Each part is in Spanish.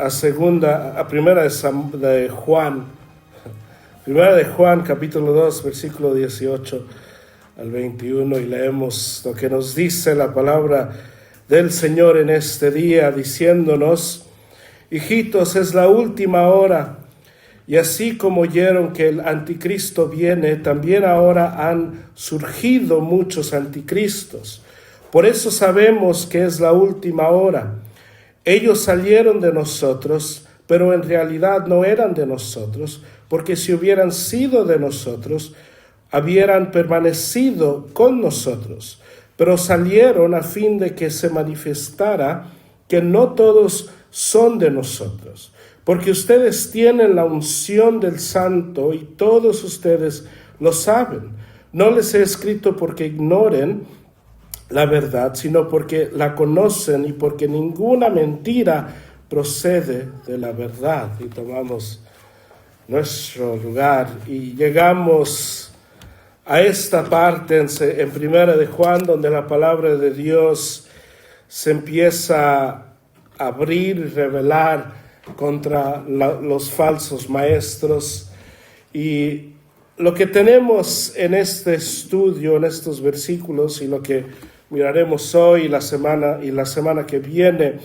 a primera de Juan, primera de Juan, capítulo 2, versículo 18 al 21, y leemos lo que nos dice la palabra del Señor en este día, diciéndonos: hijitos, es la última hora, y así como oyeron que el anticristo viene, también ahora han surgido muchos anticristos. Por eso sabemos que es la última hora. Ellos salieron de nosotros, pero en realidad no eran de nosotros, porque si hubieran sido de nosotros, hubieran permanecido con nosotros. Pero salieron a fin de que se manifestara que no todos son de nosotros, porque ustedes tienen la unción del Santo y todos ustedes lo saben. No les he escrito porque ignoren la verdad, sino porque la conocen y porque ninguna mentira procede de la verdad. Y tomamos nuestro lugar y llegamos a esta parte en Primera de Juan, donde la palabra de Dios se empieza a abrir y revelar contra los falsos maestros. Y lo que tenemos en este estudio, en estos versículos, y lo que miraremos hoy y la semana que viene,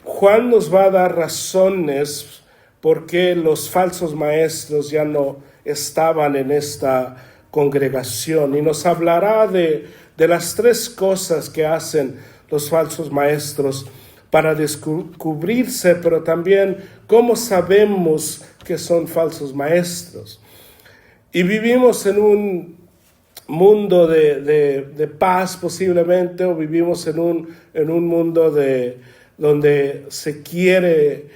Juan nos va a dar razones por qué los falsos maestros ya no estaban en esta congregación, y nos hablará de las tres cosas que hacen los falsos maestros para descubrirse, pero también cómo sabemos que son falsos maestros. Y vivimos en un mundo de paz posiblemente, o vivimos en un mundo donde se quiere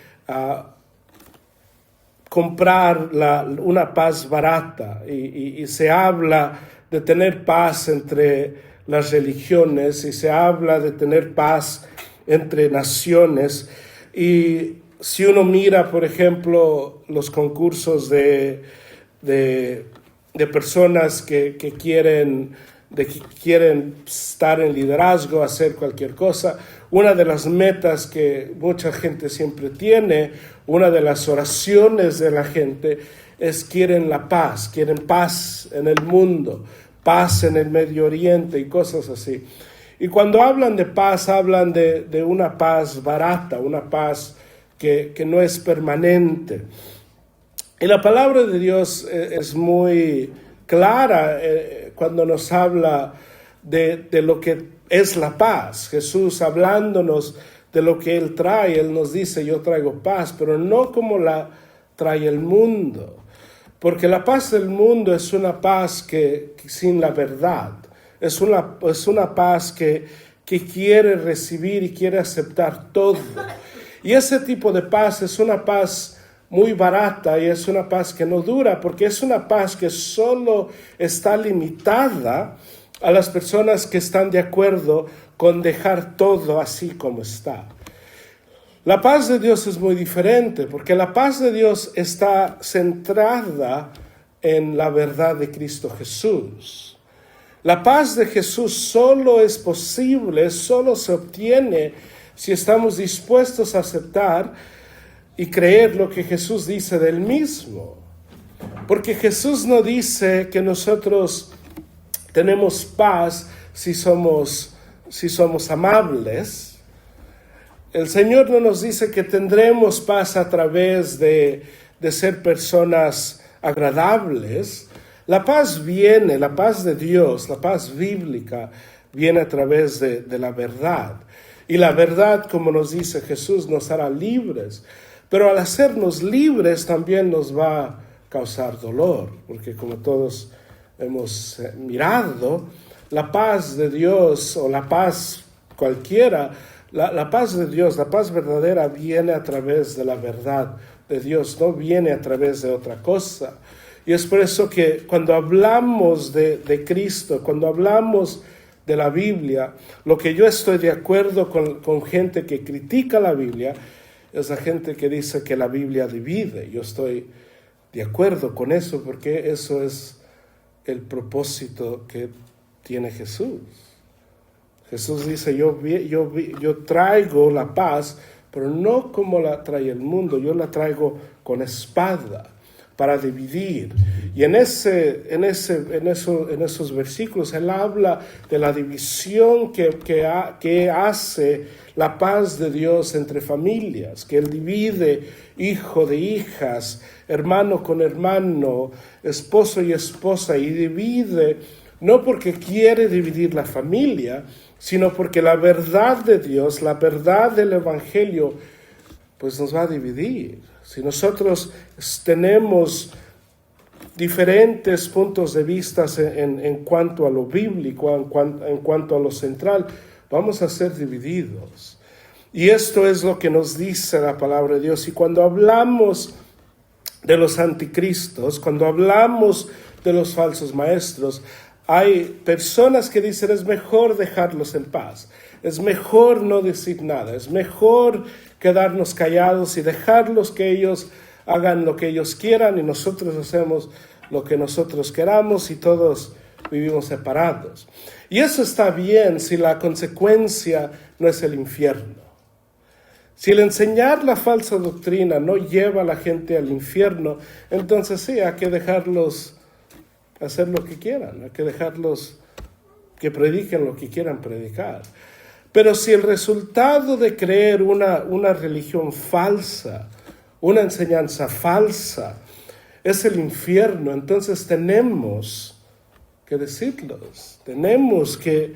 comprar una paz barata, y se habla de tener paz entre las religiones, y se habla de tener paz entre naciones. Y si uno mira, por ejemplo, los concursos de personas que quieren estar en liderazgo, hacer cualquier cosa, una de las metas que mucha gente siempre tiene, una de las oraciones de la gente es: quieren la paz, quieren paz en el mundo, paz en el Medio Oriente y cosas así. Y cuando hablan de paz, hablan de una paz barata, una paz que no es permanente. Y la palabra de Dios es muy clara cuando nos habla de lo que es la paz. Jesús, hablándonos de lo que Él trae, Él nos dice: yo traigo paz, pero no como la trae el mundo. Porque la paz del mundo es una paz que sin la verdad. Es una paz que quiere recibir y quiere aceptar todo. Y ese tipo de paz es una paz muy barata, y es una paz que no dura, porque es una paz que solo está limitada a las personas que están de acuerdo con dejar todo así como está. La paz de Dios es muy diferente, porque la paz de Dios está centrada en la verdad de Cristo Jesús. La paz de Jesús solo es posible, solo se obtiene si estamos dispuestos a aceptar y creer lo que Jesús dice del mismo. Porque Jesús no dice que nosotros tenemos paz si somos amables. El Señor no nos dice que tendremos paz a través de ser personas agradables. La paz de Dios, la paz bíblica, viene a través de la verdad. Y la verdad, como nos dice Jesús, nos hará libres. Pero al hacernos libres también nos va a causar dolor, porque como todos hemos mirado, la paz de Dios, o la paz cualquiera, la paz de Dios, la paz verdadera, viene a través de la verdad de Dios, no viene a través de otra cosa. Y es por eso que cuando hablamos de Cristo, cuando hablamos de la Biblia, lo que yo estoy de acuerdo con gente que critica la Biblia, es la gente que dice que la Biblia divide. Yo estoy de acuerdo con eso, porque eso es el propósito que tiene Jesús. Jesús dice: yo traigo la paz pero no como la trae el mundo. Yo la traigo con espada para dividir. Y en esos versículos él habla de la división que hace la paz de Dios entre familias, que él divide hijo de hijas, hermano con hermano, esposo y esposa, y divide no porque quiere dividir la familia, sino porque la verdad de Dios, la verdad del Evangelio, pues nos va a dividir. Si nosotros tenemos diferentes puntos de vista en cuanto a lo bíblico, en cuanto a lo central, vamos a ser divididos. Y esto es lo que nos dice la palabra de Dios. Y cuando hablamos de los anticristos, cuando hablamos de los falsos maestros, hay personas que dicen es mejor dejarlos en paz, es mejor no decir nada, es mejor quedarnos callados y dejarlos que ellos hagan lo que ellos quieran y nosotros hacemos lo que nosotros queramos y todos vivimos separados. Y eso está bien si la consecuencia no es el infierno. Si el enseñar la falsa doctrina no lleva a la gente al infierno, entonces sí, hay que dejarlos hacer lo que quieran, hay que dejarlos que prediquen lo que quieran predicar. Pero si el resultado de creer una religión falsa, una enseñanza falsa, es el infierno, entonces tenemos que decirlos, tenemos que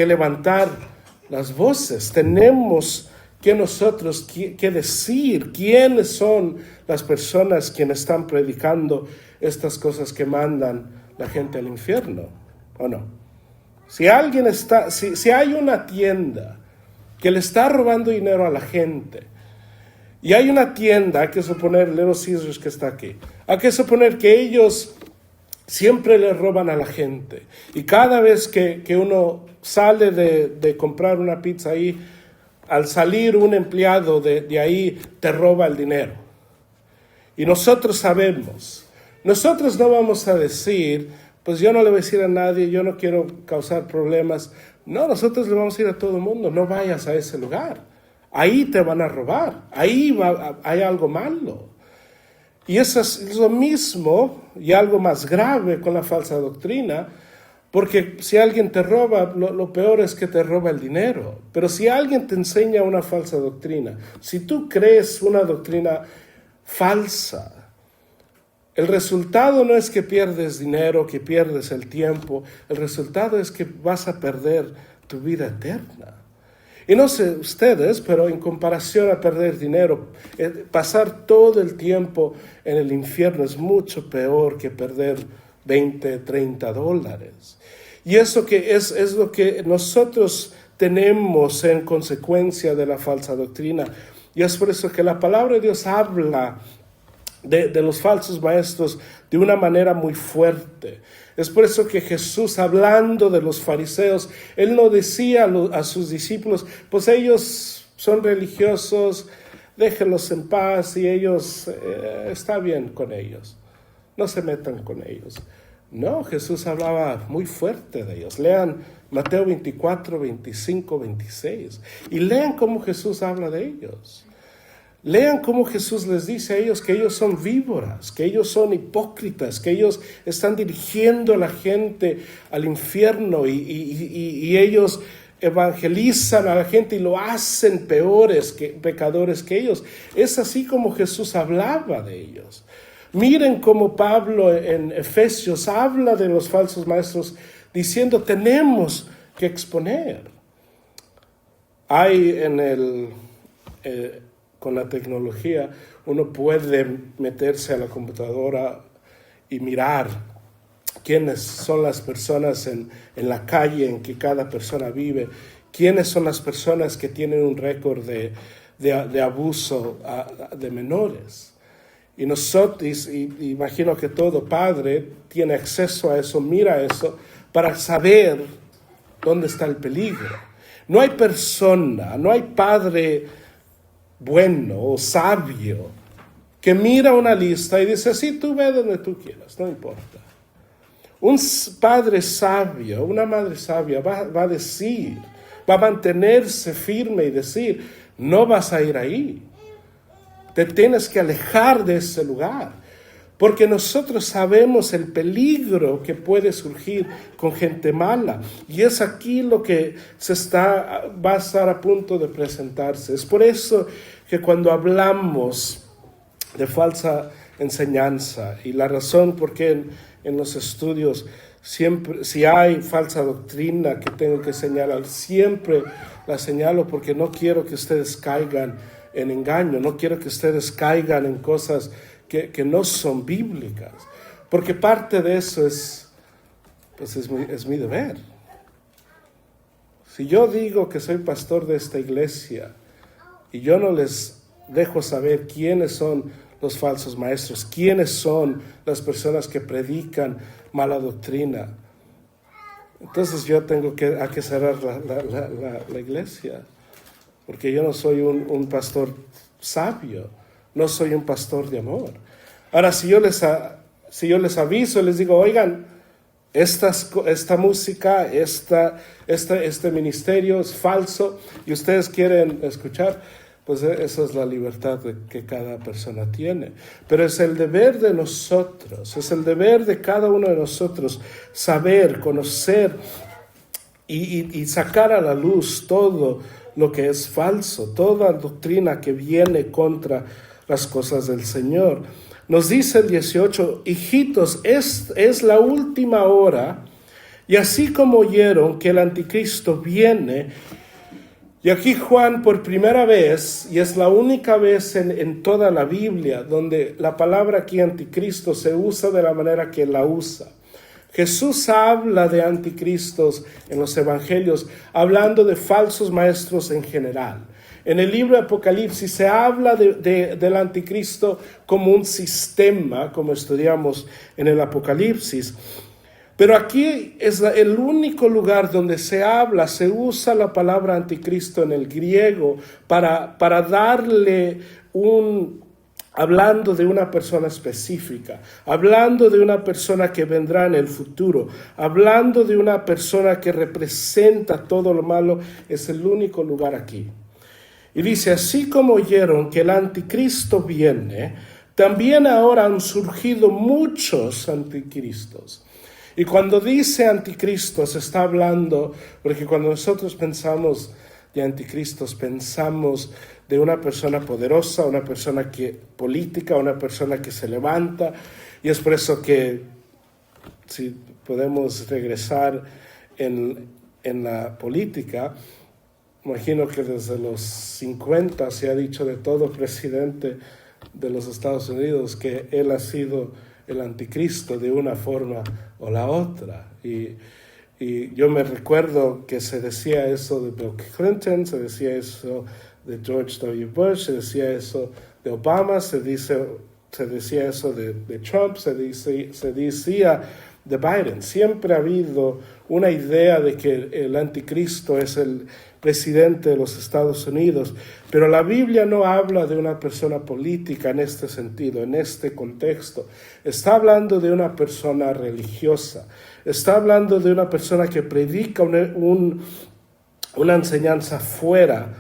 levantar las voces, tenemos que nosotros que decir quiénes son las personas quienes están predicando estas cosas que mandan la gente al infierno, ¿o no? Si alguien si hay una tienda que le está robando dinero a la gente, y hay una tienda, hay que suponer, Little Caesars que está aquí, hay que suponer que ellos siempre le roban a la gente, y cada vez que uno sale de comprar una pizza ahí, al salir un empleado de ahí te roba el dinero. Y nosotros sabemos, nosotros no vamos a decir, pues yo no le voy a decir a nadie, yo no quiero causar problemas. No, nosotros le vamos a decir a todo el mundo, no vayas a ese lugar. Ahí te van a robar, hay algo malo. Y eso es lo mismo y algo más grave con la falsa doctrina, porque si alguien te roba, lo peor es que te roba el dinero. Pero si alguien te enseña una falsa doctrina, si tú crees una doctrina falsa, el resultado no es que pierdes dinero, que pierdes el tiempo, el resultado es que vas a perder tu vida eterna. Y no sé ustedes, pero en comparación a perder dinero, pasar todo el tiempo en el infierno es mucho peor que perder $20, $30. Y eso que es lo que nosotros tenemos en consecuencia de la falsa doctrina. Y es por eso que la palabra de Dios habla de los falsos maestros de una manera muy fuerte. Es por eso que Jesús, hablando de los fariseos, él no decía a sus discípulos, pues ellos son religiosos, déjenlos en paz y ellos, está bien con ellos, no se metan con ellos. No, Jesús hablaba muy fuerte de ellos. Lean Mateo 24, 25, 26 y lean cómo Jesús habla de ellos. Lean cómo Jesús les dice a ellos que ellos son víboras, que ellos son hipócritas, que ellos están dirigiendo a la gente al infierno y ellos evangelizan a la gente y lo hacen pecadores que ellos. Es así como Jesús hablaba de ellos. Miren cómo Pablo en Efesios habla de los falsos maestros diciendo tenemos que exponer. Hay con la tecnología, uno puede meterse a la computadora y mirar quiénes son las personas en la calle en que cada persona vive, quiénes son las personas que tienen un récord de abuso de menores. Y nosotros, imagino que todo padre tiene acceso a eso, mira eso, para saber dónde está el peligro. No hay persona, no hay padre bueno o sabio que mira una lista y dice, sí, tú ve donde tú quieras, no importa. Un padre sabio, una madre sabia va va a mantenerse firme y decir, no vas a ir ahí. Te tienes que alejar de ese lugar. Porque nosotros sabemos el peligro que puede surgir con gente mala. Y es aquí lo que va a estar a punto de presentarse. Es por eso que cuando hablamos de falsa enseñanza, y la razón por qué en los estudios siempre, si hay falsa doctrina que tengo que señalar, siempre la señalo, porque no quiero que ustedes caigan en engaño, no quiero que ustedes caigan en cosas que no son bíblicas, porque parte de eso es mi deber. Si yo digo que soy pastor de esta iglesia y yo no les dejo saber quiénes son los falsos maestros, quiénes son las personas que predican mala doctrina, entonces yo tengo que cerrar la iglesia, porque yo no soy un pastor sabio, no soy un pastor de amor. Ahora, si yo les aviso, les digo, oigan, esta música, este ministerio es falso y ustedes quieren escuchar, pues esa es la libertad que cada persona tiene. Pero es el deber de nosotros, es el deber de cada uno de nosotros saber, conocer y sacar a la luz todo lo que es falso, toda doctrina que viene contra las cosas del Señor. Nos dice el 18, hijitos, es la última hora, y así como oyeron que el anticristo viene, y aquí Juan por primera vez, y es la única vez en toda la Biblia donde la palabra aquí anticristo se usa de la manera que la usa. Jesús habla de anticristos en los evangelios, hablando de falsos maestros en general. En el libro de Apocalipsis se habla del anticristo como un sistema, como estudiamos en el Apocalipsis. Pero aquí es el único lugar donde se usa la palabra anticristo en el griego para darle hablando de una persona específica, hablando de una persona que vendrá en el futuro, hablando de una persona que representa todo lo malo, es el único lugar aquí. Y dice, así como oyeron que el anticristo viene, también ahora han surgido muchos anticristos. Y cuando dice anticristo se está hablando, porque cuando nosotros pensamos de anticristos, pensamos de una persona poderosa, una persona política, una persona que se levanta, y es por eso que si podemos regresar en la política, imagino que desde los 50 se ha dicho de todo presidente de los Estados Unidos que él ha sido el anticristo de una forma o la otra. Y yo me recuerdo que se decía eso de Bill Clinton, se decía eso de George W. Bush, se decía eso de Obama, se decía eso de Trump, se decía de Biden. Siempre ha habido una idea de que el anticristo es el presidente de los Estados Unidos, pero la Biblia no habla de una persona política en este sentido, en este contexto. Está hablando de una persona religiosa, está hablando de una persona que predica una enseñanza fuera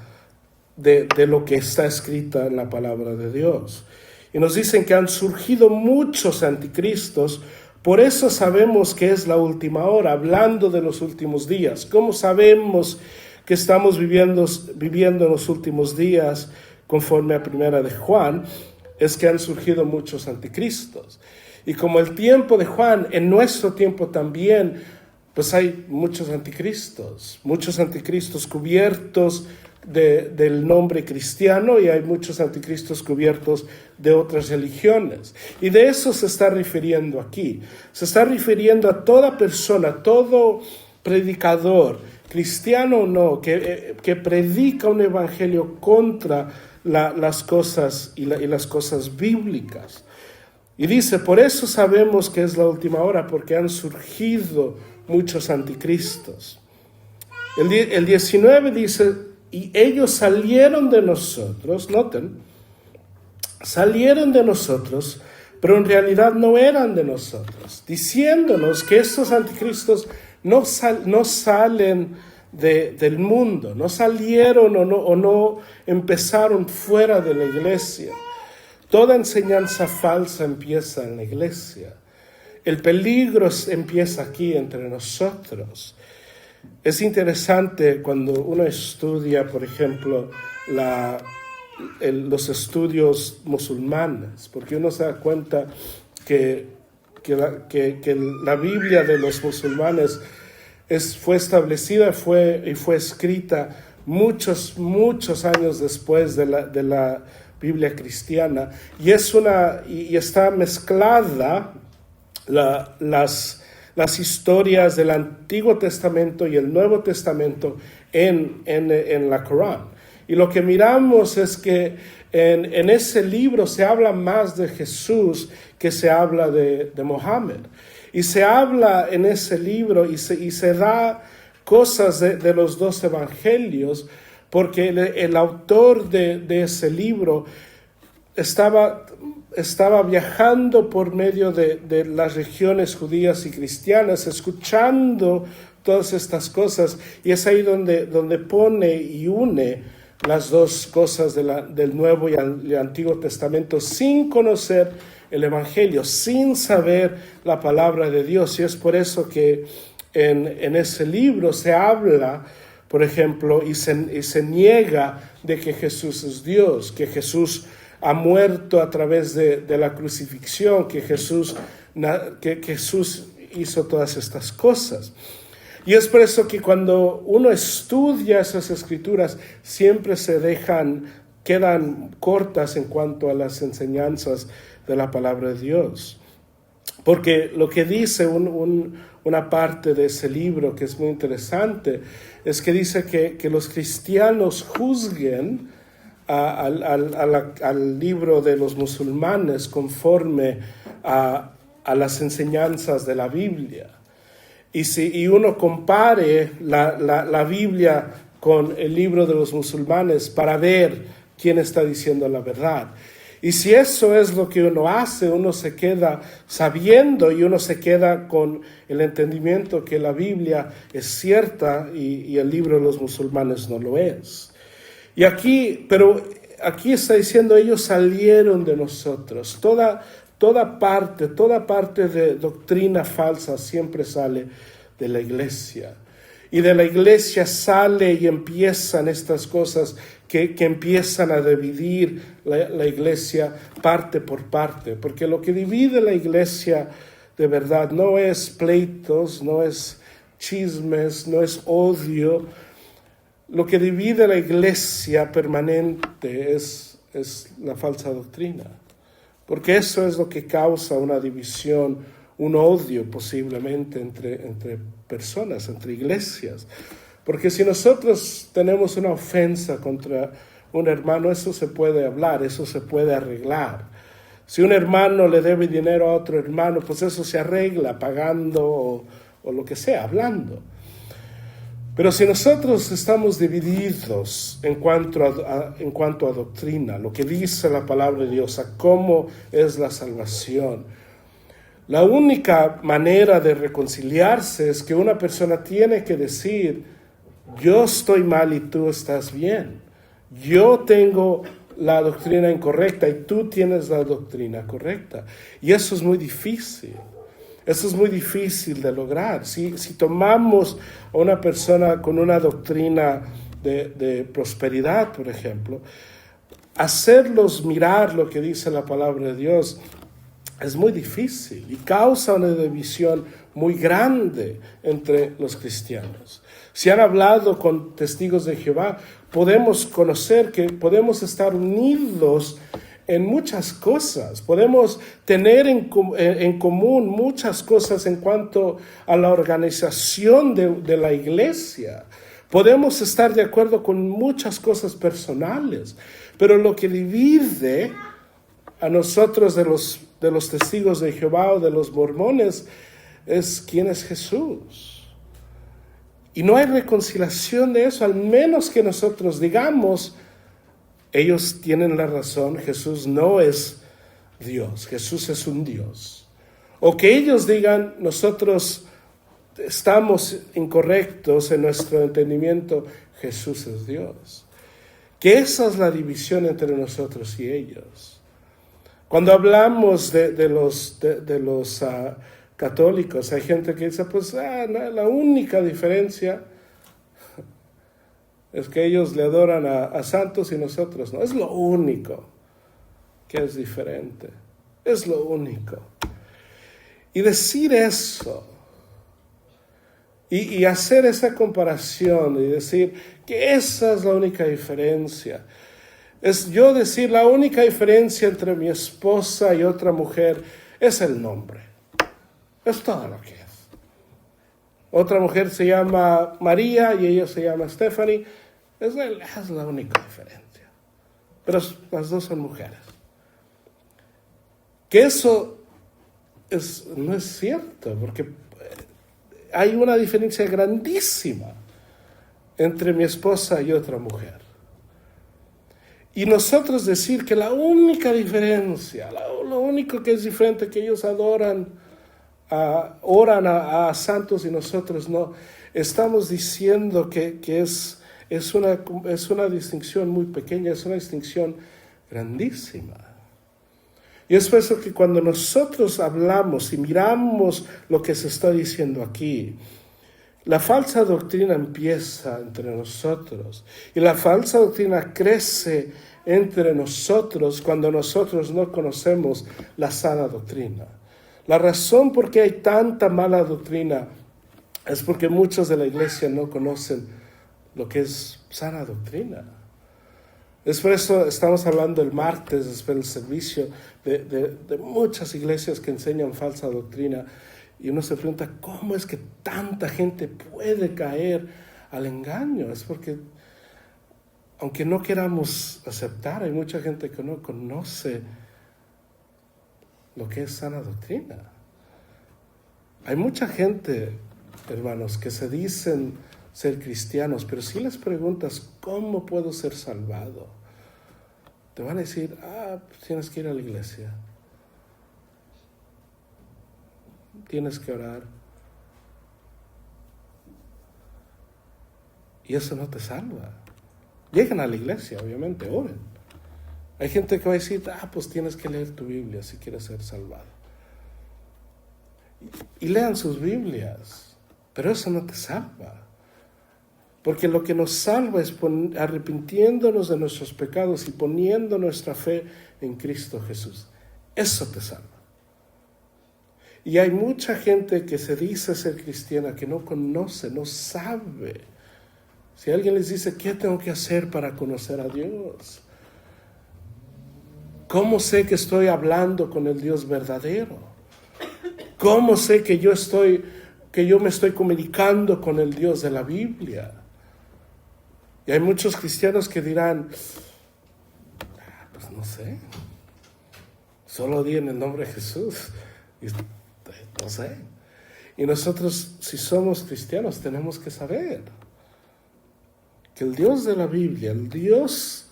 de lo que está escrita en la palabra de Dios. Y nos dicen que han surgido muchos anticristos. Por eso sabemos que es la última hora, hablando de los últimos días. ¿Cómo sabemos que estamos viviendo en los últimos días conforme a primera de Juan? Es que han surgido muchos anticristos. Y como el tiempo de Juan, en nuestro tiempo también, pues hay muchos anticristos cubiertos del nombre cristiano, y hay muchos anticristos cubiertos de otras religiones. Y de eso se está refiriendo aquí. Se está refiriendo a toda persona, todo predicador, cristiano o no, que predica un evangelio contra las cosas y las cosas bíblicas. Y dice, por eso sabemos que es la última hora, porque han surgido muchos anticristos. El 19 dice, y ellos salieron de nosotros, noten, salieron de nosotros, pero en realidad no eran de nosotros, diciéndonos que estos anticristos no salen del mundo, no salieron o no empezaron fuera de la iglesia. Toda enseñanza falsa empieza en la iglesia. El peligro empieza aquí entre nosotros. Es interesante cuando uno estudia, por ejemplo, los estudios musulmanes, porque uno se da cuenta que la Biblia de los musulmanes fue establecida y fue escrita muchos años después de la Biblia cristiana, y está mezclada las historias del Antiguo Testamento y el Nuevo Testamento en la Corán. Y lo que miramos es que en ese libro se habla más de Jesús que se habla de Mohammed. Y se habla en ese libro y se da cosas de los dos evangelios, porque el autor de ese libro estaba viajando por medio de las regiones judías y cristianas, escuchando todas estas cosas, y es ahí donde pone y une las dos cosas del Nuevo y el Antiguo Testamento, sin conocer el Evangelio, sin saber la palabra de Dios. Y es por eso que en ese libro se habla, por ejemplo, y se niega de que Jesús es Dios, que Jesús ha muerto a través de la crucifixión, que Jesús hizo todas estas cosas. Y es por eso que cuando uno estudia esas escrituras, siempre quedan cortas en cuanto a las enseñanzas de la palabra de Dios. Porque lo que dice una parte de ese libro, que es muy interesante, es que dice que los cristianos juzguen al libro de los musulmanes conforme a las enseñanzas de la Biblia. Y uno compare la Biblia con el libro de los musulmanes para ver quién está diciendo la verdad. Y si eso es lo que uno hace, uno se queda sabiendo y uno se queda con el entendimiento que la Biblia es cierta y el libro de los musulmanes no lo es. Pero aquí está diciendo, ellos salieron de nosotros. Toda parte de doctrina falsa siempre sale de la iglesia. Y de la iglesia sale y empiezan estas cosas que empiezan a dividir la iglesia parte por parte. Porque lo que divide la iglesia de verdad no es pleitos, no es chismes, no es odio. Lo que divide la iglesia permanente es la falsa doctrina. Porque eso es lo que causa una división, un odio posiblemente entre personas, entre iglesias. Porque si nosotros tenemos una ofensa contra un hermano, eso se puede hablar, eso se puede arreglar. Si un hermano le debe dinero a otro hermano, pues eso se arregla pagando o lo que sea, hablando. Pero si nosotros estamos divididos en cuanto a doctrina, lo que dice la palabra de Dios, a cómo es la salvación, la única manera de reconciliarse es que una persona tiene que decir, yo estoy mal y tú estás bien. Yo tengo la doctrina incorrecta y tú tienes la doctrina correcta. Y eso es muy difícil. Eso es muy difícil de lograr. Si tomamos a una persona con una doctrina de prosperidad, por ejemplo, hacerlos mirar lo que dice la palabra de Dios es muy difícil y causa una división muy grande entre los cristianos. Si han hablado con testigos de Jehová, podemos conocer que podemos estar unidos en muchas cosas. Podemos tener en común muchas cosas en cuanto a la organización de la iglesia. Podemos estar de acuerdo con muchas cosas personales, pero lo que divide a nosotros de los testigos de Jehová o de los mormones es quién es Jesús. Y no hay reconciliación de eso, al menos que nosotros digamos, ellos tienen la razón, Jesús no es Dios, Jesús es un Dios. O que ellos digan, nosotros estamos incorrectos en nuestro entendimiento. Jesús es Dios. Que esa es la división entre nosotros y ellos. Cuando hablamos de los católicos, hay gente que dice, pues no, la única diferencia es que ellos le adoran a santos y nosotros no. Es lo único que es diferente. Es lo único. Y decir eso, y hacer esa comparación, y decir que esa es la única diferencia, es yo decir la única diferencia entre mi esposa y otra mujer es el nombre. Es todo lo que es. Otra mujer se llama María y ella se llama Stephanie. Es la única diferencia. Pero las dos son mujeres. Que eso no es cierto, porque hay una diferencia grandísima entre mi esposa y otra mujer. Y nosotros decir que la única diferencia, lo único que es diferente, que ellos oran a santos y nosotros no, estamos diciendo que es una distinción muy pequeña, es una distinción grandísima. Y es por eso que cuando nosotros hablamos y miramos lo que se está diciendo aquí, la falsa doctrina empieza entre nosotros y la falsa doctrina crece entre nosotros cuando nosotros no conocemos la sana doctrina. La razón por qué hay tanta mala doctrina es porque muchos de la iglesia no conocen lo que es sana doctrina. Es por eso estamos hablando el martes, después del servicio, de muchas iglesias que enseñan falsa doctrina. Y uno se pregunta, ¿cómo es que tanta gente puede caer al engaño? Es porque, aunque no queramos aceptar, hay mucha gente que no conoce lo que es sana doctrina. Hay mucha gente, hermanos, que se dicen ser cristianos, pero si les preguntas, ¿cómo puedo ser salvado? Te van a decir, pues tienes que ir a la iglesia. Tienes que orar. Y eso no te salva. Llegan a la iglesia, obviamente, oren. Hay gente que va a decir, pues tienes que leer tu Biblia si quieres ser salvado. Y lean sus Biblias, pero eso no te salva. Porque lo que nos salva es arrepintiéndonos de nuestros pecados y poniendo nuestra fe en Cristo Jesús. Eso te salva. Y hay mucha gente que se dice ser cristiana que no conoce, no sabe. Si alguien les dice, ¿qué tengo que hacer para conocer a Dios? ¿Cómo sé que estoy hablando con el Dios verdadero? ¿Cómo sé que yo me estoy comunicando con el Dios de la Biblia? Y hay muchos cristianos que dirán, pues no sé, solo di en el nombre de Jesús. Y no sé. Y nosotros, si somos cristianos, tenemos que saber que el Dios de la Biblia, el Dios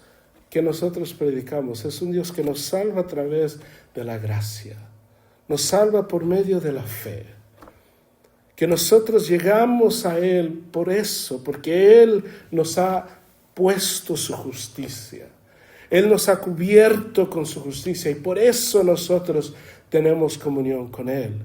que nosotros predicamos, es un Dios que nos salva a través de la gracia, nos salva por medio de la fe, que nosotros llegamos a Él por eso, porque Él nos ha puesto su justicia, Él nos ha cubierto con su justicia y por eso nosotros tenemos comunión con Él.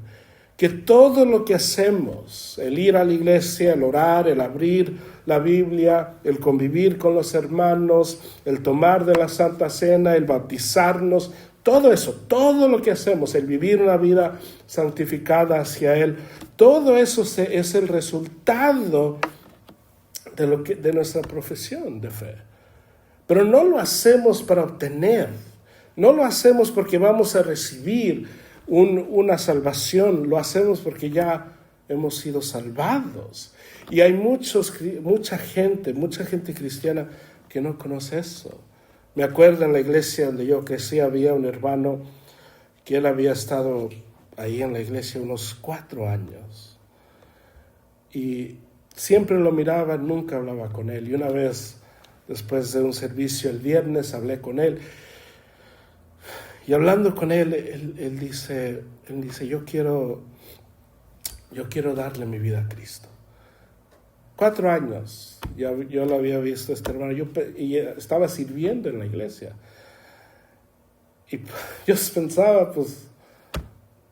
Que todo lo que hacemos, el ir a la iglesia, el orar, el abrir la Biblia, el convivir con los hermanos, el tomar de la Santa Cena, el bautizarnos, todo eso, todo lo que hacemos, el vivir una vida santificada hacia Él, todo eso es el resultado de nuestra profesión de fe. Pero no lo hacemos para obtener, no lo hacemos porque vamos a recibir una salvación, lo hacemos porque ya hemos sido salvados. Y hay mucha gente cristiana que no conoce eso. Me acuerdo en la iglesia donde yo crecí, había un hermano que él había estado ahí en la iglesia unos 4 años. Y siempre lo miraba, nunca hablaba con él. Y una vez, después de un servicio el viernes, hablé con él. Y hablando con él, él dice, yo quiero yo quiero darle mi vida a Cristo. 4 años, yo lo había visto este hermano, y estaba sirviendo en la iglesia. Y yo pensaba, pues,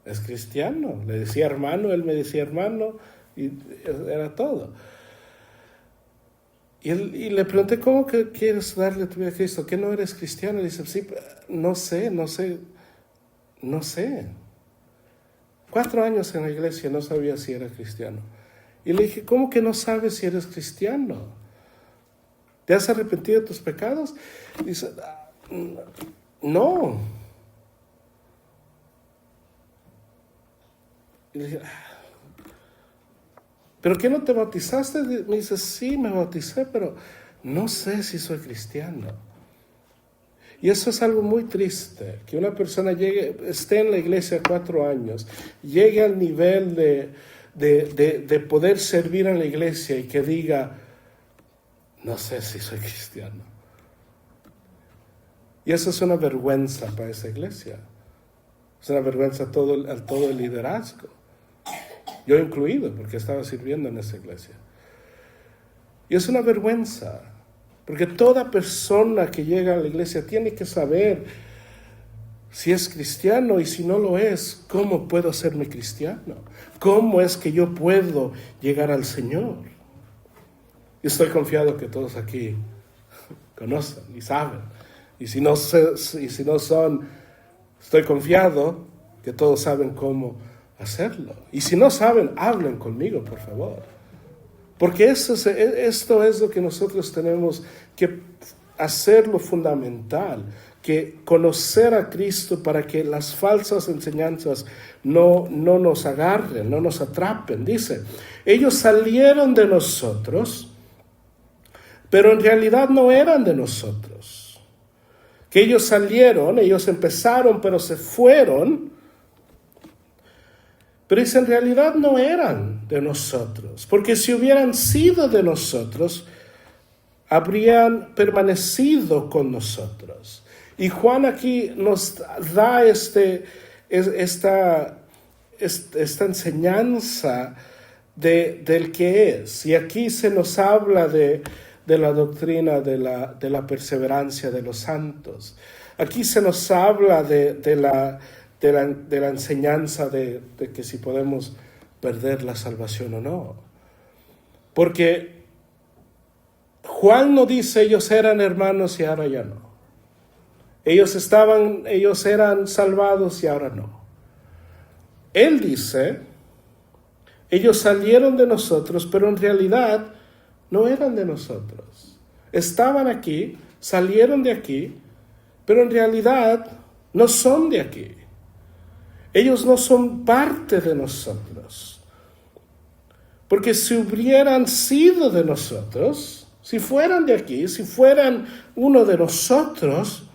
es cristiano. Le decía hermano, él me decía hermano, y era todo. Y le pregunté, ¿cómo que quieres darle tu vida a Cristo? ¿Que no eres cristiano? Y dice, sí, no sé. 4 años en la iglesia, no sabía si era cristiano. Y le dije, ¿cómo que no sabes si eres cristiano? ¿Te has arrepentido de tus pecados? Y dice, no. Y le dije, ¿pero qué no te bautizaste? Me dice, sí, me bauticé, pero no sé si soy cristiano. Y eso es algo muy triste, que una persona esté en la iglesia 4 años, llegue al nivel de poder servir en la iglesia y que diga, no sé si soy cristiano. Y eso es una vergüenza para esa iglesia. Es una vergüenza a todo el liderazgo. Yo incluido, porque estaba sirviendo en esa iglesia. Y es una vergüenza, porque toda persona que llega a la iglesia tiene que saber si es cristiano, y si no lo es, ¿cómo puedo hacerme cristiano? ¿Cómo es que yo puedo llegar al Señor? Y estoy confiado que todos aquí conocen y saben. Y si no son, estoy confiado que todos saben cómo hacerlo. Y si no saben, hablen conmigo, por favor. Porque esto es lo que nosotros tenemos que hacer, lo fundamental, que conocer a Cristo para que las falsas enseñanzas no nos agarren, no nos atrapen. Dice, ellos salieron de nosotros, pero en realidad no eran de nosotros. Que ellos salieron, ellos empezaron, pero se fueron. Pero dice, en realidad no eran de nosotros, porque si hubieran sido de nosotros, habrían permanecido con nosotros. Y Juan aquí nos da esta enseñanza del que es. Y aquí se nos habla de la doctrina de la perseverancia de los santos. Aquí se nos habla de la enseñanza de que si podemos perder la salvación o no. Porque Juan no dice ellos eran hermanos y ahora ya no. Ellos eran salvados y ahora no. Él dice, ellos salieron de nosotros, pero en realidad no eran de nosotros. Estaban aquí, salieron de aquí, pero en realidad no son de aquí. Ellos no son parte de nosotros. Porque si hubieran sido de nosotros, si fueran de aquí, si fueran uno de nosotros,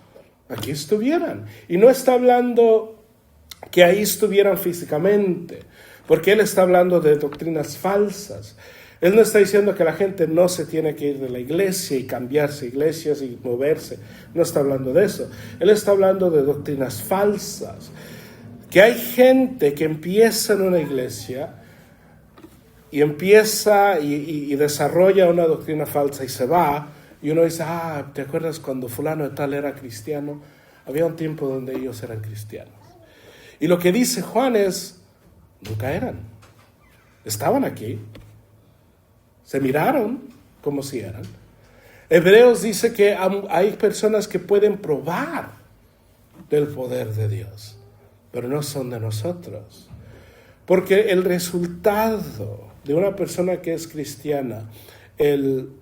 aquí estuvieran. Y no está hablando que ahí estuvieran físicamente, porque él está hablando de doctrinas falsas. Él no está diciendo que la gente no se tiene que ir de la iglesia y cambiarse iglesias y moverse. No está hablando de eso. Él está hablando de doctrinas falsas. Que hay gente que empieza en una iglesia y empieza y desarrolla una doctrina falsa y se va, y uno dice, ¿te acuerdas cuando fulano de tal era cristiano? Había un tiempo donde ellos eran cristianos. Y lo que dice Juan es, nunca eran. Estaban aquí, se miraron como si eran. Hebreos dice que hay personas que pueden probar del poder de Dios, pero no son de nosotros. Porque el resultado de una persona que es cristiana, el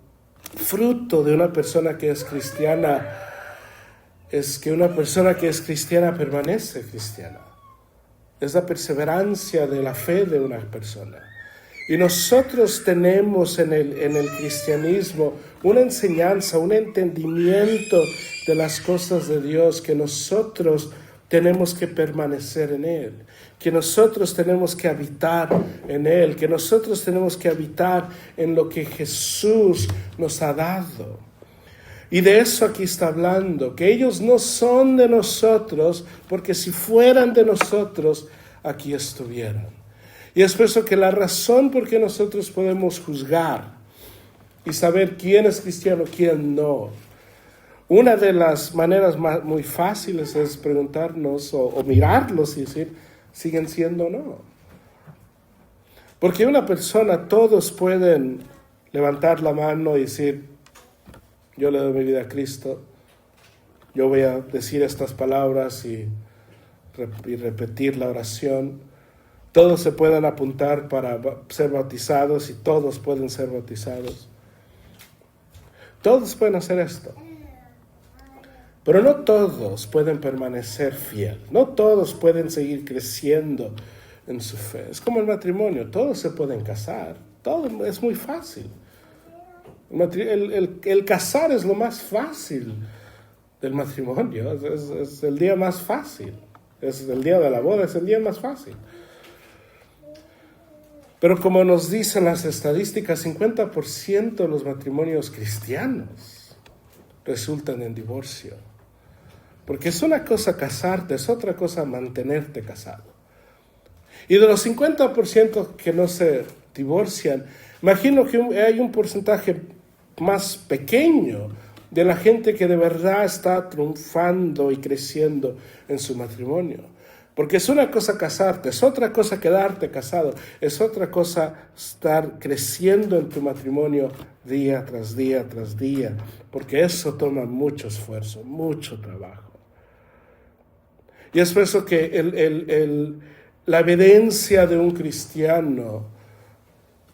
fruto de una persona que es cristiana, es que una persona que es cristiana permanece cristiana. Es la perseverancia de la fe de una persona. Y nosotros tenemos en el cristianismo una enseñanza, un entendimiento de las cosas de Dios, que nosotros tenemos que permanecer en Él, que nosotros tenemos que habitar en Él, que nosotros tenemos que habitar en lo que Jesús nos ha dado. Y de eso aquí está hablando, que ellos no son de nosotros, porque si fueran de nosotros, aquí estuvieran. Y es por eso que la razón por qué nosotros podemos juzgar y saber quién es cristiano, quién no, una de las maneras muy fáciles es preguntarnos o mirarlos y decir, ¿siguen siendo o no? Porque una persona, todos pueden levantar la mano y decir, yo le doy mi vida a Cristo, yo voy a decir estas palabras y repetir la oración. Todos se pueden apuntar para ser bautizados y todos pueden ser bautizados. Todos pueden hacer esto. Pero no todos pueden permanecer fiel. No todos pueden seguir creciendo en su fe. Es como el matrimonio. Todos se pueden casar. Todo es muy fácil. El casar es lo más fácil del matrimonio. Es el día más fácil. Es el día de la boda, es el día más fácil. Pero como nos dicen las estadísticas, 50% de los matrimonios cristianos resultan en divorcio. Porque es una cosa casarte, es otra cosa mantenerte casado. Y de los 50% que no se divorcian, imagino que hay un porcentaje más pequeño de la gente que de verdad está triunfando y creciendo en su matrimonio. Porque es una cosa casarte, es otra cosa quedarte casado, es otra cosa estar creciendo en tu matrimonio día tras día tras día, porque eso toma mucho esfuerzo, mucho trabajo. Y es por eso que la evidencia de un cristiano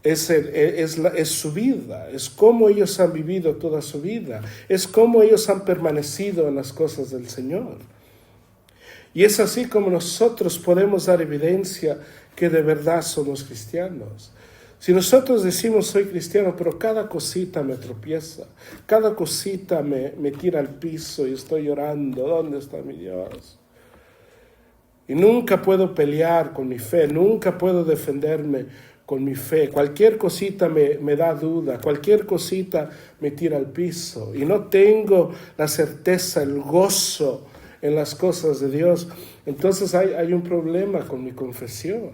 es su vida, es cómo ellos han vivido toda su vida, es cómo ellos han permanecido en las cosas del Señor. Y es así como nosotros podemos dar evidencia que de verdad somos cristianos. Si nosotros decimos soy cristiano, pero cada cosita me tropieza, cada cosita me tira al piso y estoy llorando, ¿dónde está mi Dios? Y nunca puedo pelear con mi fe, nunca puedo defenderme con mi fe. Cualquier cosita me da duda, cualquier cosita me tira al piso. Y no tengo la certeza, el gozo en las cosas de Dios. Entonces hay un problema con mi confesión.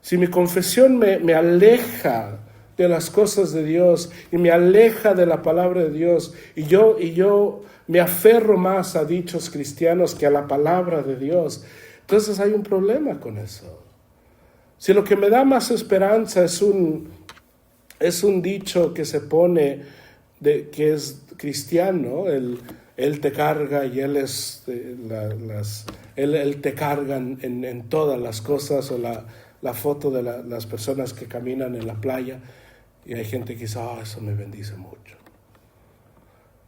Si mi confesión me aleja de las cosas de Dios y me aleja de la palabra de Dios y yo me aferro más a dichos cristianos que a la palabra de Dios, entonces hay un problema con eso. Si lo que me da más esperanza es un dicho que se pone que es cristiano, Él te carga y Él te carga en todas las cosas, o la foto de las personas que caminan en la playa y hay gente que dice, eso me bendice mucho.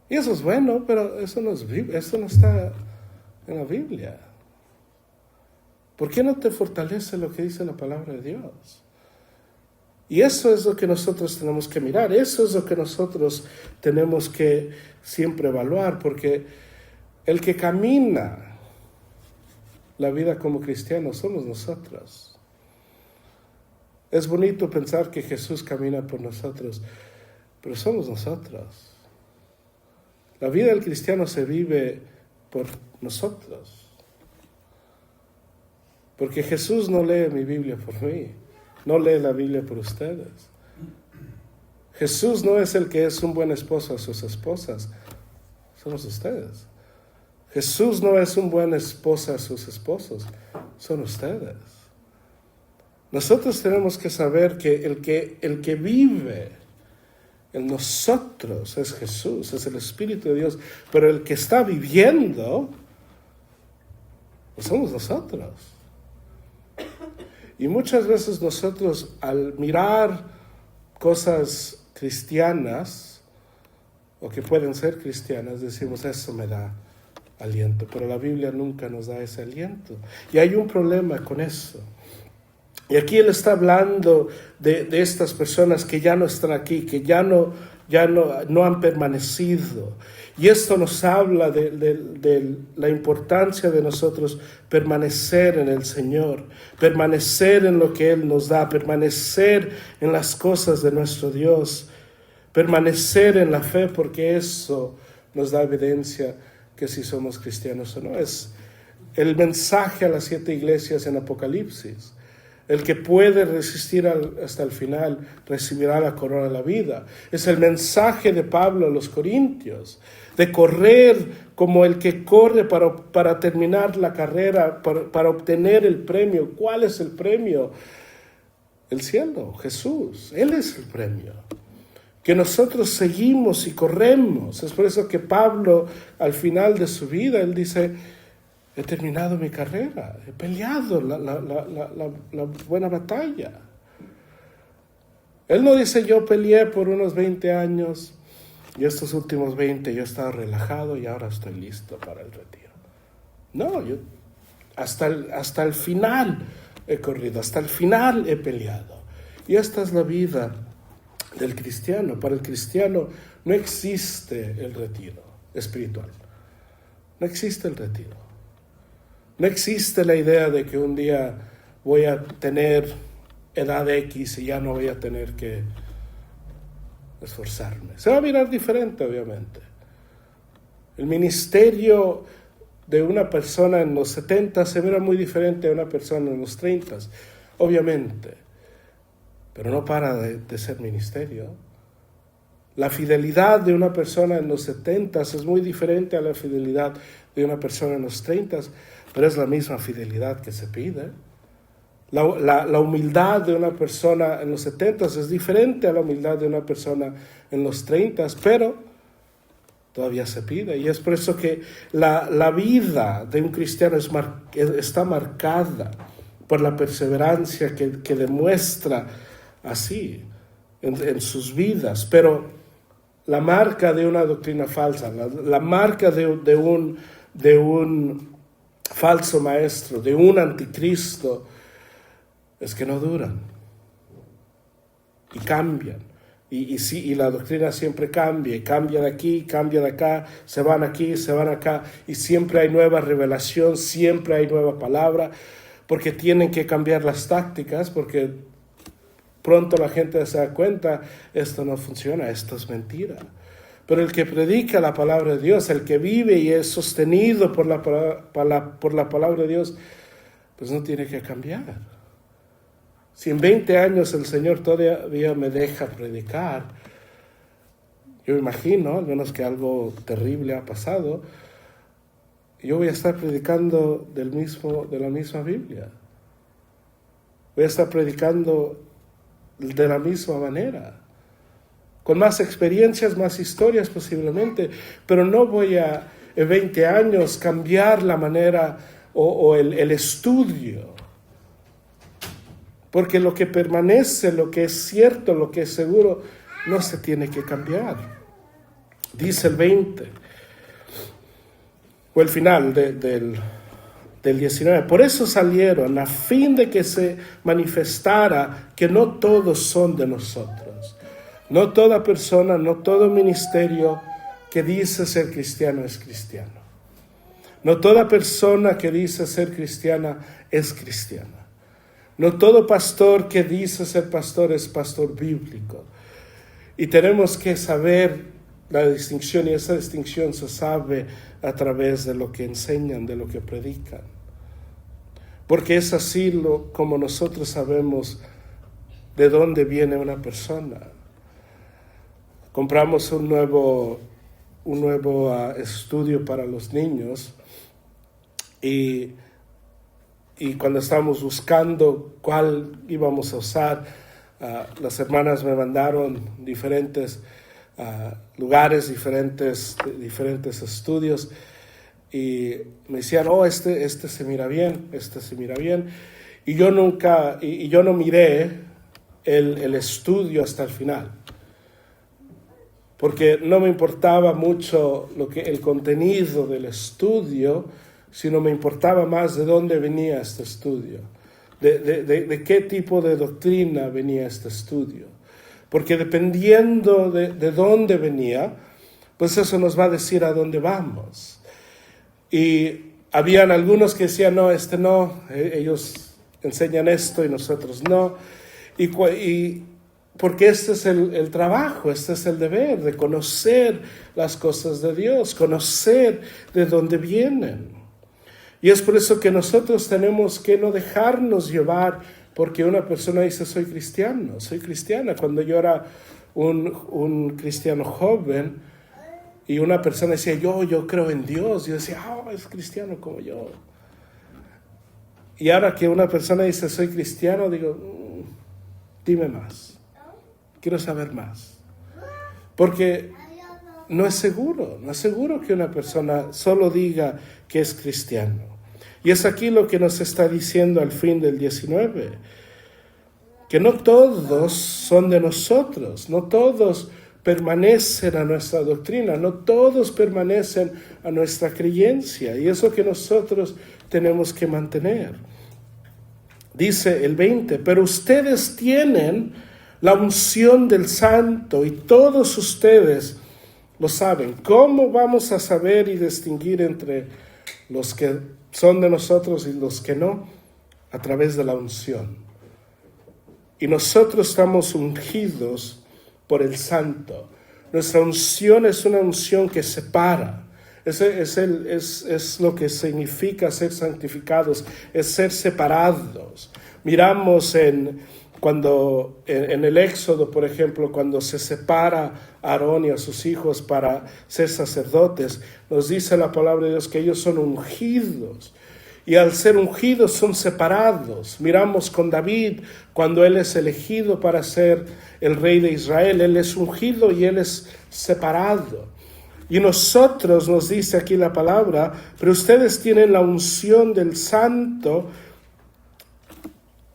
Y eso es bueno, pero eso no está en la Biblia. ¿Por qué no te fortalece lo que dice la palabra de Dios? Y eso es lo que nosotros tenemos que mirar, eso es lo que nosotros tenemos que siempre evaluar, porque el que camina la vida como cristiano somos nosotros. Es bonito pensar que Jesús camina por nosotros, pero somos nosotros. La vida del cristiano se vive por nosotros. Porque Jesús no lee mi Biblia por mí, no lee la Biblia por ustedes. Jesús no es el que es un buen esposo a sus esposas, somos ustedes. Jesús no es un buen esposo a sus esposos, son ustedes. Nosotros tenemos que saber que el que vive en nosotros es Jesús, es el Espíritu de Dios, pero el que está viviendo somos nosotros. Y muchas veces nosotros, al mirar cosas cristianas o que pueden ser cristianas, decimos, eso me da aliento, pero la Biblia nunca nos da ese aliento. Y hay un problema con eso. Y aquí él está hablando de estas personas que ya no están aquí, que ya no han permanecido. Y esto nos habla de la importancia de nosotros permanecer en el Señor, permanecer en lo que Él nos da, permanecer en las cosas de nuestro Dios, permanecer en la fe, porque eso nos da evidencia que si somos cristianos o no. Es el mensaje a las 7 iglesias en Apocalipsis. El que puede resistir hasta el final recibirá la corona de la vida. Es el mensaje de Pablo a los Corintios, de correr como el que corre para terminar la carrera, para obtener el premio. ¿Cuál es el premio? El cielo, Jesús. Él es el premio. Que nosotros seguimos y corremos. Es por eso que Pablo, al final de su vida, él dice: he terminado mi carrera, he peleado la buena batalla. Él no dice: yo peleé por unos 20 años y estos últimos 20 yo he estado relajado y ahora estoy listo para el retiro. No, yo hasta el final he corrido, hasta el final he peleado. Y esta es la vida del cristiano. Para el cristiano no existe el retiro espiritual. No existe el retiro. No existe la idea de que un día voy a tener edad X y ya no voy a tener que esforzarme. Se va a mirar diferente, obviamente. El ministerio de una persona en los 70 se mira muy diferente a una persona en los 30, obviamente. Pero no para de ser ministerio. La fidelidad de una persona en los 70 es muy diferente a la fidelidad de una persona en los 30, pero es la misma fidelidad que se pide. La humildad de una persona en los 70 es diferente a la humildad de una persona en los 30, pero todavía se pide. Y es por eso que la vida de un cristiano está marcada por la perseverancia que demuestra así en sus vidas. Pero la marca de una doctrina falsa, la marca de un falso maestro, de un anticristo, es que no duran y cambian. Y la doctrina siempre cambia, y cambia de aquí, cambia de acá, se van aquí, se van acá, y siempre hay nueva revelación, siempre hay nueva palabra, porque tienen que cambiar las tácticas, porque pronto la gente se da cuenta: esto no funciona, esto es mentira. Pero el que predica la palabra de Dios, el que vive y es sostenido por la palabra de Dios, pues no tiene que cambiar. Si en 20 años el Señor todavía me deja predicar, yo imagino, al menos que algo terrible ha pasado, yo voy a estar predicando de la misma Biblia. Voy a estar predicando de la misma manera, con más experiencias, más historias posiblemente, pero no voy a en 20 años cambiar la manera o el estudio, porque lo que permanece, lo que es cierto, lo que es seguro, no se tiene que cambiar. Dice el 20, o el final del 19. Por eso salieron, a fin de que se manifestara que no todos son de nosotros. No toda persona, no todo ministerio que dice ser cristiano es cristiano. No toda persona que dice ser cristiana es cristiana. No todo pastor que dice ser pastor es pastor bíblico. Y tenemos que saber la distinción, y esa distinción se sabe a través de lo que enseñan, de lo que predican. Porque es así como nosotros sabemos de dónde viene una persona. Compramos un nuevo estudio para los niños y cuando estábamos buscando cuál íbamos a usar, las hermanas me mandaron diferentes lugares, diferentes estudios, y me decían: este se mira bien, este se mira bien. Y yo no miré el estudio hasta el final, porque no me importaba mucho el contenido del estudio, sino me importaba más de dónde venía este estudio, de qué tipo de doctrina venía este estudio. Porque dependiendo de dónde venía, pues eso nos va a decir a dónde vamos. Y habían algunos que decían: no, ellos enseñan esto y nosotros no. Y porque este es el trabajo, este es el deber, de conocer las cosas de Dios, conocer de dónde vienen. Y es por eso que nosotros tenemos que no dejarnos llevar porque una persona dice soy cristiano, soy cristiana. Cuando yo era un cristiano joven y una persona decía yo creo en Dios, yo decía, es cristiano como yo. Y ahora que una persona dice soy cristiano, digo, dime más, quiero saber más. Porque no es seguro que una persona solo diga que es cristiano. Y es aquí lo que nos está diciendo al fin del 19, que no todos son de nosotros, no todos permanecen a nuestra doctrina, no todos permanecen a nuestra creencia, y eso que nosotros tenemos que mantener. Dice el 20, pero ustedes tienen la unción del Santo y todos ustedes lo saben. ¿Cómo vamos a saber y distinguir entre los que son de nosotros y los que no? A través de la unción. Y nosotros estamos ungidos por el Santo. Nuestra unción es una unción que separa. Es lo que significa ser santificados, es ser separados. Miramos en el Éxodo, por ejemplo, cuando se separa a Aarón y a sus hijos para ser sacerdotes, nos dice la palabra de Dios que ellos son ungidos. Y al ser ungidos son separados. Miramos con David, cuando él es elegido para ser el rey de Israel, él es ungido y él es separado. Y nosotros, nos dice aquí la palabra, pero ustedes tienen la unción del Santo,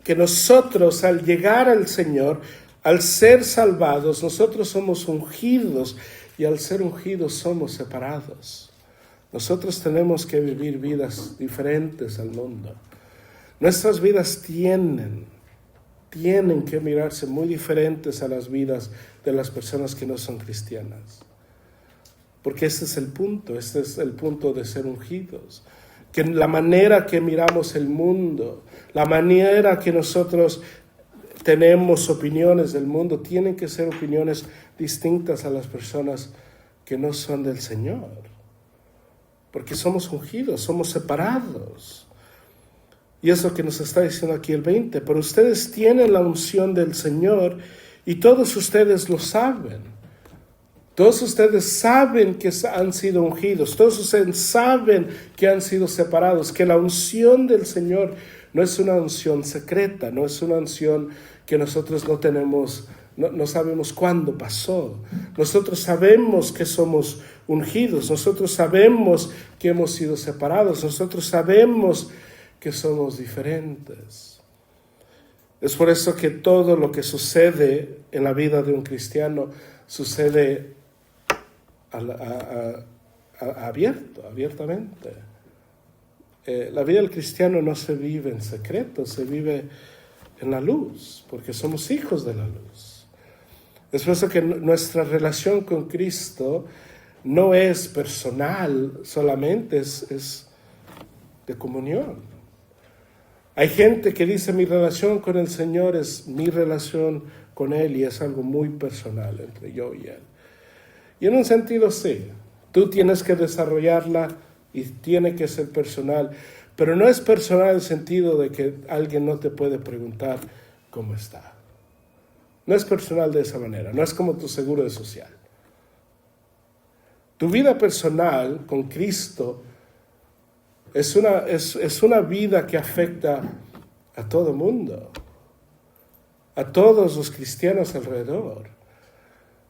que nosotros al llegar al Señor, al ser salvados, nosotros somos ungidos, y al ser ungidos somos separados. Nosotros tenemos que vivir vidas diferentes al mundo. Nuestras vidas tienen que mirarse muy diferentes a las vidas de las personas que no son cristianas. Porque este es el punto de ser ungidos. Que la manera que miramos el mundo, la manera que nosotros tenemos opiniones del mundo, tienen que ser opiniones distintas a las personas que no son del Señor. Porque somos ungidos, somos separados. Y es lo que nos está diciendo aquí el 20. Pero ustedes tienen la unción del Señor y todos ustedes lo saben. Todos ustedes saben que han sido ungidos. Todos ustedes saben que han sido separados. Que la unción del Señor no es una unción secreta. No es una unción que nosotros no sabemos cuándo pasó. Nosotros sabemos que somos ungidos. Nosotros sabemos que hemos sido separados. Nosotros sabemos que somos diferentes. Es por eso que todo lo que sucede en la vida de un cristiano sucede abiertamente. La vida del cristiano no se vive en secreto, se vive en la luz, porque somos hijos de la luz. Es por eso que nuestra relación con Cristo no es personal solamente, es de comunión. Hay gente que dice mi relación con el Señor es mi relación con Él y es algo muy personal entre yo y Él. Y en un sentido sí, tú tienes que desarrollarla y tiene que ser personal, pero no es personal en el sentido de que alguien no te puede preguntar cómo está. No es personal de esa manera, no es como tu seguro social. Tu vida personal con Cristo es una vida que afecta a todo el mundo, a todos los cristianos alrededor.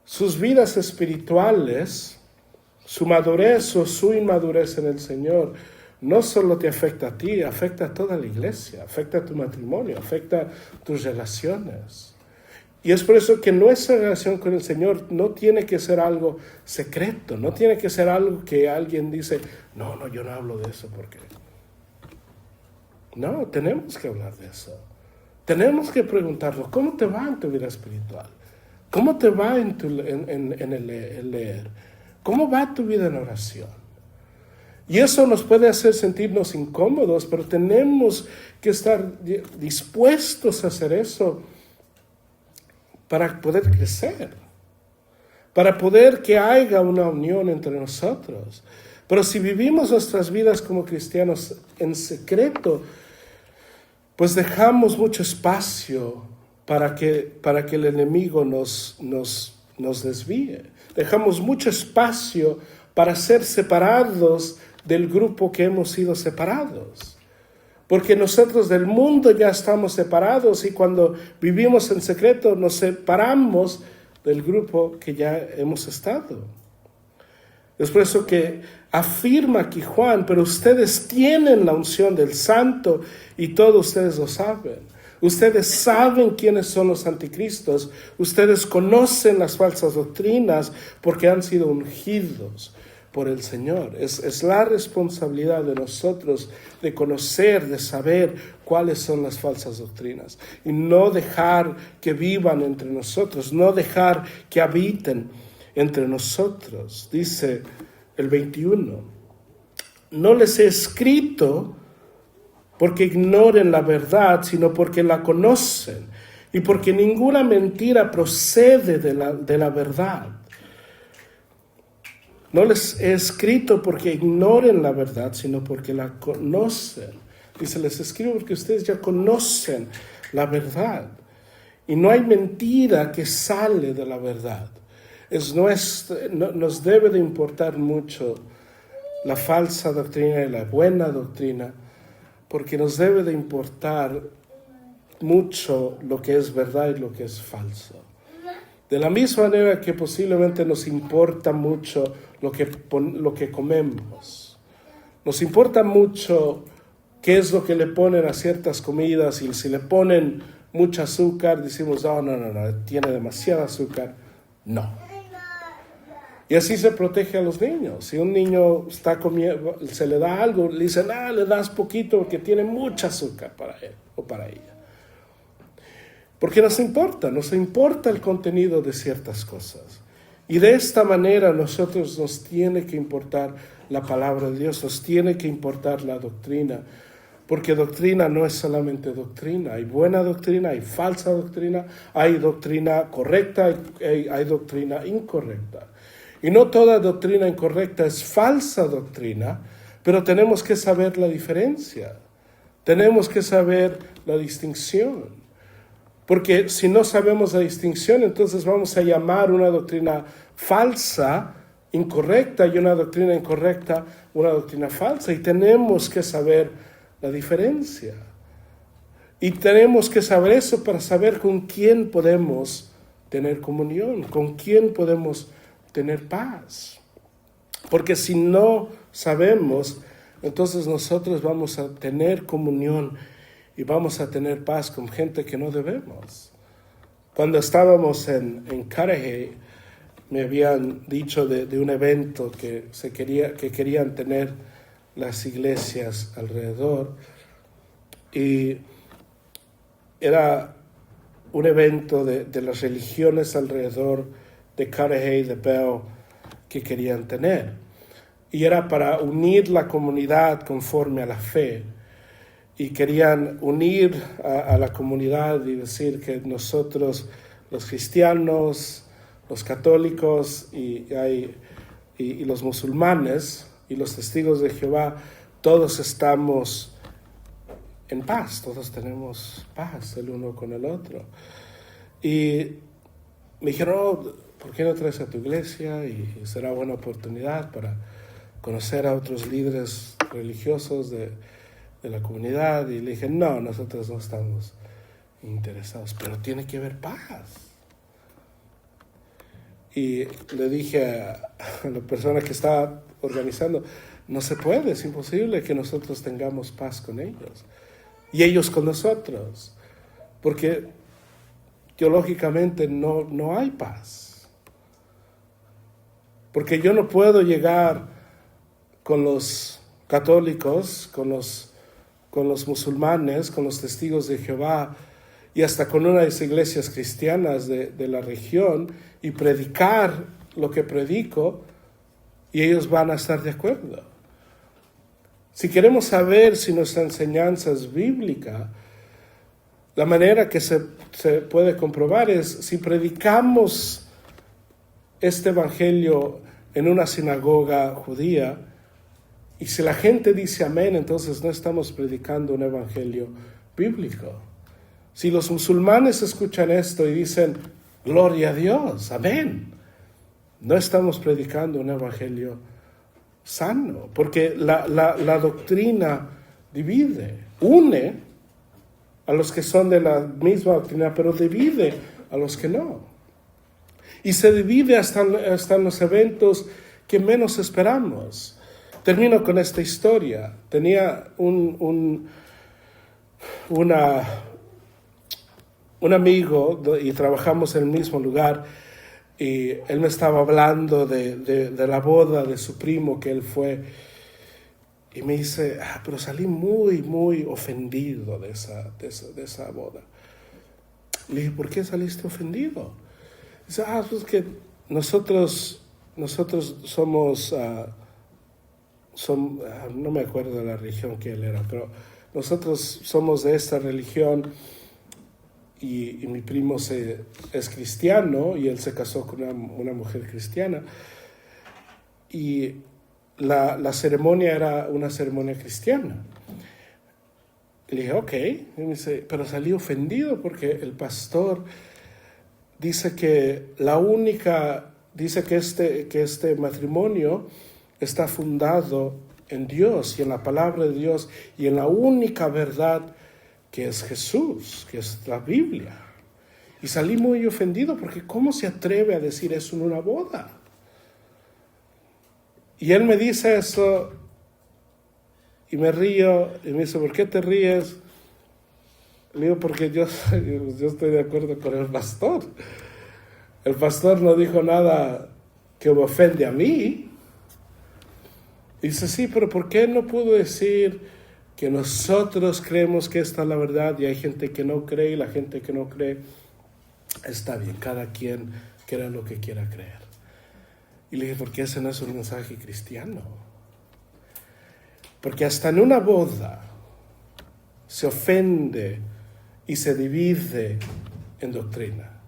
Sus vidas espirituales, su madurez o su inmadurez en el Señor, no solo te afecta a ti, afecta a toda la iglesia, afecta a tu matrimonio, afecta a tus relaciones. Y es por eso que nuestra relación con el Señor no tiene que ser algo secreto, no tiene que ser algo que alguien dice, no, yo no hablo de eso porque... No, tenemos que hablar de eso. Tenemos que preguntarnos, ¿cómo te va en tu vida espiritual? ¿Cómo te va en el leer? ¿Cómo va tu vida en oración? Y eso nos puede hacer sentirnos incómodos, pero tenemos que estar dispuestos a hacer eso para poder crecer, para poder que haya una unión entre nosotros. Pero si vivimos nuestras vidas como cristianos en secreto, pues dejamos mucho espacio para que el enemigo nos desvíe. Dejamos mucho espacio para ser separados del grupo que hemos sido separados. Porque nosotros del mundo ya estamos separados y cuando vivimos en secreto nos separamos del grupo que ya hemos estado. Es por eso que afirma aquí Juan, pero ustedes tienen la unción del Santo y todos ustedes lo saben. Ustedes saben quiénes son los anticristos. Ustedes conocen las falsas doctrinas porque han sido ungidos por el Señor. Es la responsabilidad de nosotros de conocer, de saber cuáles son las falsas doctrinas y no dejar que vivan entre nosotros, no dejar que habiten entre nosotros. Dice el 21, no les he escrito porque ignoren la verdad, sino porque la conocen y porque ninguna mentira procede de la verdad. No les he escrito porque ignoren la verdad, sino porque la conocen. Dice, les escribo porque ustedes ya conocen la verdad. Y no hay mentira que sale de la verdad. Nos debe de importar mucho la falsa doctrina y la buena doctrina, porque nos debe de importar mucho lo que es verdad y lo que es falso. De la misma manera que posiblemente nos importa mucho lo que comemos. Nos importa mucho qué es lo que le ponen a ciertas comidas, y si le ponen mucho azúcar, decimos, no, tiene demasiado azúcar. No. Y así se protege a los niños. Si un niño está comiendo, se le da algo, le dicen, le das poquito porque tiene mucha azúcar para él o para ella. Porque nos importa el contenido de ciertas cosas. Y de esta manera nosotros nos tiene que importar la palabra de Dios, nos tiene que importar la doctrina. Porque doctrina no es solamente doctrina. Hay buena doctrina, hay falsa doctrina, hay doctrina correcta, hay doctrina incorrecta. Y no toda doctrina incorrecta es falsa doctrina, pero tenemos que saber la diferencia. Tenemos que saber la distinción. Porque si no sabemos la distinción, entonces vamos a llamar una doctrina falsa, incorrecta, y una doctrina incorrecta, una doctrina falsa. Y tenemos que saber la diferencia. Y tenemos que saber eso para saber con quién podemos tener comunión, con quién podemos tener paz. Porque si no sabemos, entonces nosotros vamos a tener comunión y vamos a tener paz con gente que no debemos. Cuando estábamos en Cudahy, me habían dicho de un evento que querían tener las iglesias alrededor, y era un evento de las religiones alrededor de Cudahy, de Bell, que querían tener. Y era para unir la comunidad conforme a la fe. Y querían unir a la comunidad y decir que nosotros, los cristianos, los católicos y los musulmanes y los testigos de Jehová, todos estamos en paz, todos tenemos paz el uno con el otro. Y me dijeron, ¿por qué no traes a tu iglesia? Y será buena oportunidad para conocer a otros líderes religiosos de la comunidad. Y le dije, no, nosotros no estamos interesados, pero tiene que haber paz. Y le dije a la persona que estaba organizando, no se puede, es imposible que nosotros tengamos paz con ellos y ellos con nosotros, porque teológicamente no hay paz. Porque yo no puedo llegar con los católicos, con los musulmanes, con los testigos de Jehová y hasta con unas iglesias cristianas de la región y predicar lo que predico, y ellos van a estar de acuerdo. Si queremos saber si nuestra enseñanza es bíblica, la manera que se puede comprobar es si predicamos este evangelio en una sinagoga judía, y si la gente dice amén, entonces no estamos predicando un evangelio bíblico. Si los musulmanes escuchan esto y dicen, gloria a Dios, amén, no estamos predicando un evangelio sano, porque la doctrina divide, une a los que son de la misma doctrina, pero divide a los que no. Y se divide hasta en los eventos que menos esperamos. Termino con esta historia. Tenía un amigo y trabajamos en el mismo lugar, y él me estaba hablando de la boda de su primo que él fue, y me dice, pero salí muy, muy ofendido de esa boda. Le dije, ¿por qué saliste ofendido? Dice, pues que nosotros somos, no me acuerdo de la religión que él era, pero nosotros somos de esta religión, y mi primo es cristiano, y él se casó con una mujer cristiana, y la ceremonia era una ceremonia cristiana. Le dije, ok. Y me dice, pero salí ofendido porque el pastor dice que este matrimonio está fundado en Dios y en la palabra de Dios y en la única verdad que es Jesús, que es la Biblia. Y salí muy ofendido porque ¿cómo se atreve a decir eso en una boda? Y él me dice eso y me río, y me dice, ¿por qué te ríes? Le digo, porque yo estoy de acuerdo con el pastor. El pastor no dijo nada que me ofende a mí. Dice, sí, pero ¿por qué no pudo decir que nosotros creemos que esta es la verdad y hay gente que no cree, y la gente que no cree está bien, cada quien crea lo que quiera creer? Y le dije, porque ese no es un mensaje cristiano. Porque hasta en una boda se ofende y se divide en doctrina.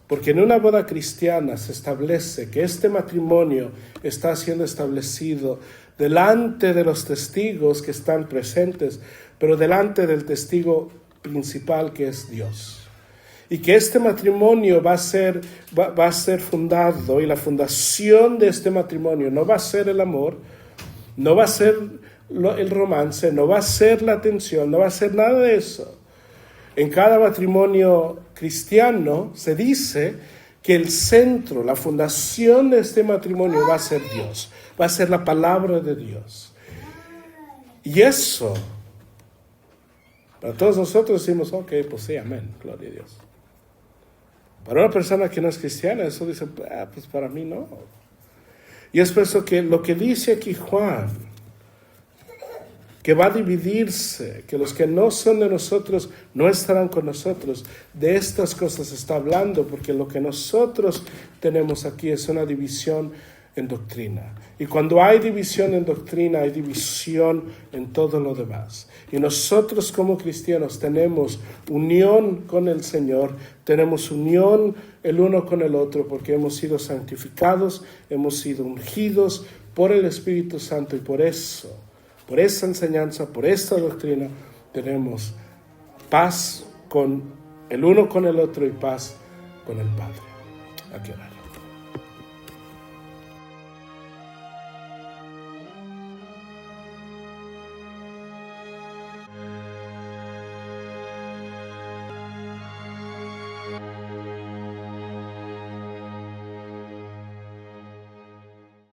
Porque en una boda cristiana se establece que este matrimonio está siendo establecido delante de los testigos que están presentes, pero delante del testigo principal, que es Dios. Y que este matrimonio va a ser fundado, y la fundación de este matrimonio no va a ser el amor, no va a ser el romance, no va a ser la atención, no va a ser nada de eso. En cada matrimonio cristiano se dice que el centro, la fundación de este matrimonio va a ser Dios, va a ser la palabra de Dios. Y eso, para todos nosotros decimos, ok, pues sí, amén, gloria a Dios. Para una persona que no es cristiana, eso dice, pues para mí no. Y es por eso que lo que dice aquí Juan, que va a dividirse, que los que no son de nosotros no estarán con nosotros, de estas cosas está hablando, porque lo que nosotros tenemos aquí es una división en doctrina. Y cuando hay división en doctrina, hay división en todo lo demás. Y nosotros como cristianos tenemos unión con el Señor, tenemos unión el uno con el otro, porque hemos sido santificados, hemos sido ungidos por el Espíritu Santo, y por eso, por esa enseñanza, por esta doctrina, tenemos paz con el uno con el otro y paz con el Padre. Aquí orar.